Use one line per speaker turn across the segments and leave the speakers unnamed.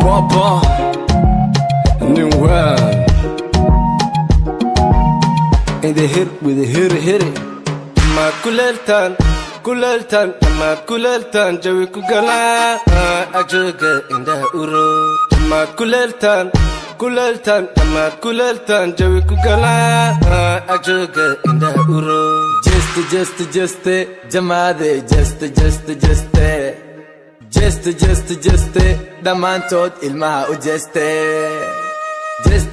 Papa New world In the hit with the hit it Ma kuleltan Ma kuleltan Jawi kugala Ajoga inda uro Ma kuleltan Ma kuleltan Jawi kugala Ajoga inda uro Just Jamade Just Damantot ilmaha ujeste Just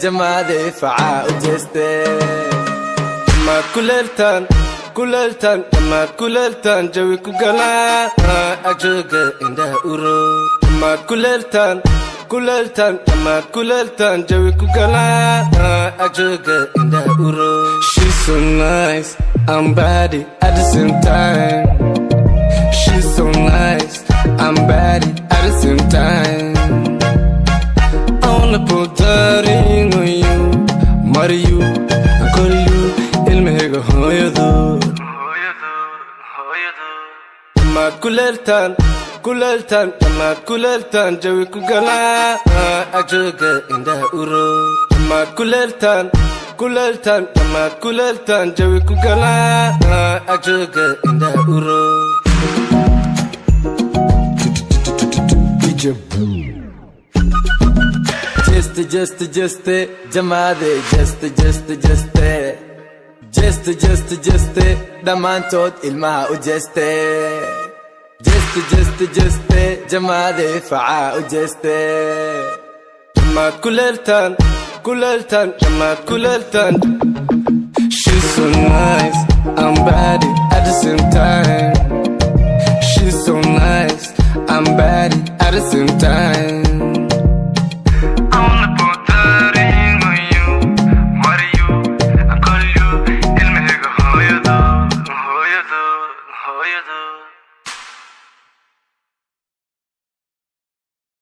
Jamade fa'a ujeste Ma kuleltan Jawi kugala Ajoga inda uro Ma kuleltan Jawi kugala Ajoga inda uro She's so nice, I'm bad at the same time. She's so nice, I'm bad at the same time. I wanna put that ring on you, marry you, I call you, ilmehega hoyadu. Ma kuleltan, Jawi kugala Ajoga inda uro. Ma kuleltan, Jawi kugala Ajoga inda uro. Just Jamade Just Damantot ilmaha ujeste Just Jamade fa'a ujeste Ma kuleltan She's so nice, I'm bad at the same time. She's so nice, I'm bad at the same time. I wanna put that ring on you, marry you, I call you, ilmehega hoyadu.